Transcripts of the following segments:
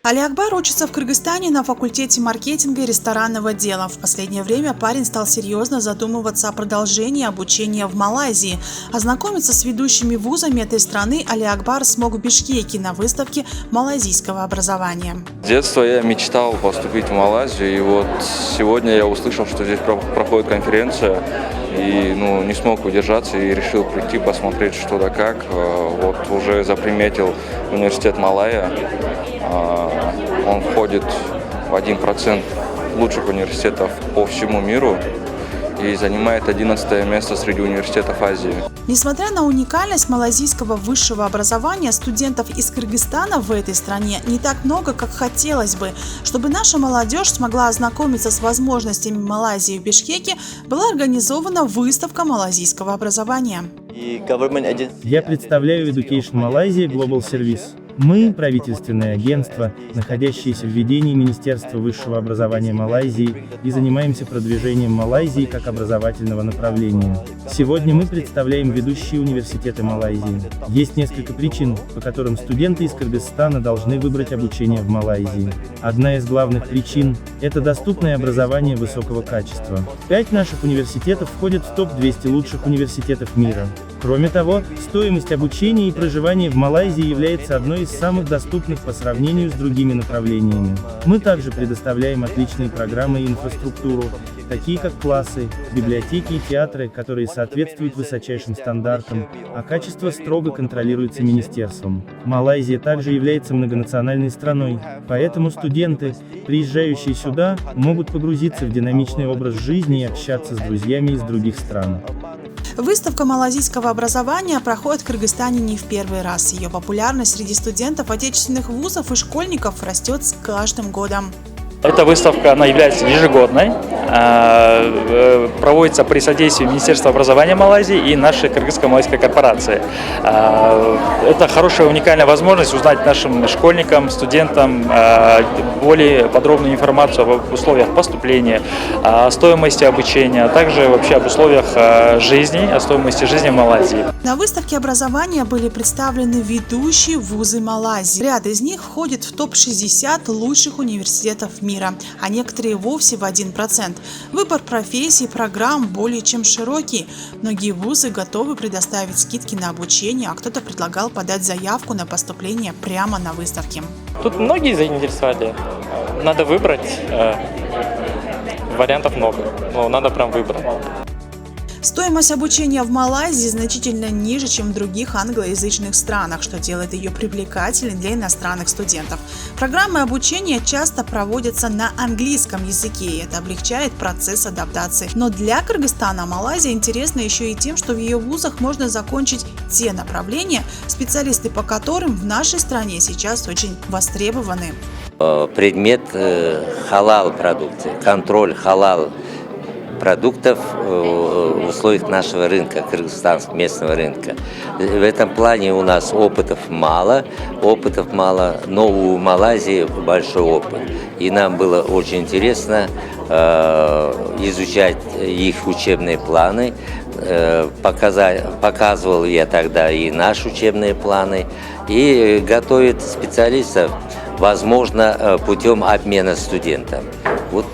Али Акбар учится в Кыргызстане на факультете маркетинга и ресторанного дела. В последнее время парень стал серьезно задумываться о продолжении обучения в Малайзии. Ознакомиться с ведущими вузами этой страны Али Акбар смог в Бишкеке на выставке малайзийского образования. С детства я мечтал поступить в Малайзию, и вот сегодня я услышал, что здесь проходит конференция, и не смог удержаться и решил прийти посмотреть, что да как. Вот уже заприметил университет Малайя. Он входит в 1% лучших университетов по всему миру и занимает 11 место среди университетов Азии. Несмотря на уникальность малайзийского высшего образования, студентов из Кыргызстана в этой стране не так много, как хотелось бы. Чтобы наша молодежь смогла ознакомиться с возможностями Малайзии в Бишкеке, была организована выставка малайзийского образования. Я представляю Education Malaysia Global Service. Мы – правительственное агентство, находящееся в ведении Министерства высшего образования Малайзии, и занимаемся продвижением Малайзии как образовательного направления. Сегодня мы представляем ведущие университеты Малайзии. Есть несколько причин, по которым студенты из Кыргызстана должны выбрать обучение в Малайзии. Одна из главных причин – это доступное образование высокого качества. 5 наших университетов входят в топ-200 лучших университетов мира. Кроме того, стоимость обучения и проживания в Малайзии является одной из самых доступных по сравнению с другими направлениями. Мы также предоставляем отличные программы и инфраструктуру, такие как классы, библиотеки и театры, которые соответствуют высочайшим стандартам, а качество строго контролируется министерством. Малайзия также является многонациональной страной, поэтому студенты, приезжающие сюда, могут погрузиться в динамичный образ жизни и общаться с друзьями из других стран. Выставка малайзийского образования проходит в Кыргызстане не в первый раз. Ее популярность среди студентов отечественных вузов и школьников растет с каждым годом. Эта выставка, она является ежегодной, проводится при содействии Министерства образования Малайзии и нашей кыргызско-малайской корпорации. Это хорошая уникальная возможность узнать нашим школьникам, студентам более подробную информацию об условиях поступления, о стоимости обучения, а также вообще об условиях жизни, о стоимости жизни в Малайзии. На выставке образования были представлены ведущие вузы Малайзии. Ряд из них входит в топ-60 лучших университетов мира, а некоторые вовсе в 1%. Выбор профессий и программ более чем широкий. Многие вузы готовы предоставить скидки на обучение, а кто-то предлагал подать заявку на поступление прямо на выставке. Тут многие заинтересовали. Надо выбрать. Вариантов много, но надо прям выбрать. Стоимость обучения в Малайзии значительно ниже, чем в других англоязычных странах, что делает ее привлекательной для иностранных студентов. Программы обучения часто проводятся на английском языке, и это облегчает процесс адаптации. Но для Кыргызстана Малайзия интересна еще и тем, что в ее вузах можно закончить те направления, специалисты по которым в нашей стране сейчас очень востребованы. Предмет халал продукции, контроль халал продуктов в условиях нашего рынка, кыргызстанского местного рынка. В этом плане у нас опытов мало, но у Малайзии большой опыт. И нам было очень интересно изучать их учебные планы. Показывал я тогда и наши учебные планы, и готовить специалистов, возможно, путем обмена студентов. Вот,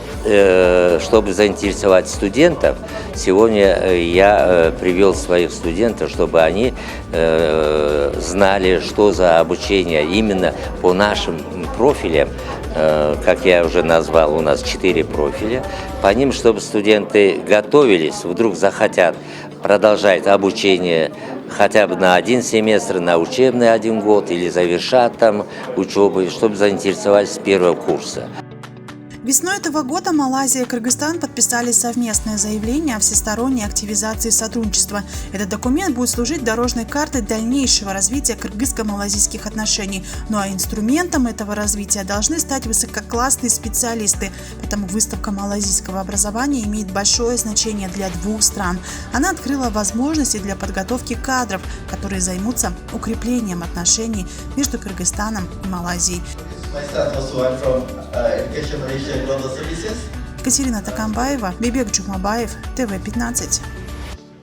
чтобы заинтересовать студентов, сегодня я привел своих студентов, чтобы они знали, что за обучение именно по нашим профилям. Как я уже назвал, у нас 4 профиля. По ним, чтобы студенты готовились, вдруг захотят продолжать обучение хотя бы на 1 семестр, на учебный 1 год, или завершат там учебу, чтобы заинтересовать с первого курса. Весной этого года Малайзия и Кыргызстан подписали совместное заявление о всесторонней активизации сотрудничества. Этот документ будет служить дорожной картой дальнейшего развития кыргызско-малайзийских отношений. Ну а инструментом этого развития должны стать высококлассные специалисты. Поэтому выставка малайзийского образования имеет большое значение для 2 стран. Она открыла возможности для подготовки кадров, которые займутся укреплением отношений между Кыргызстаном и Малайзией. Катерина Такамбаева, Бибек Джумабаев, ТВ-15.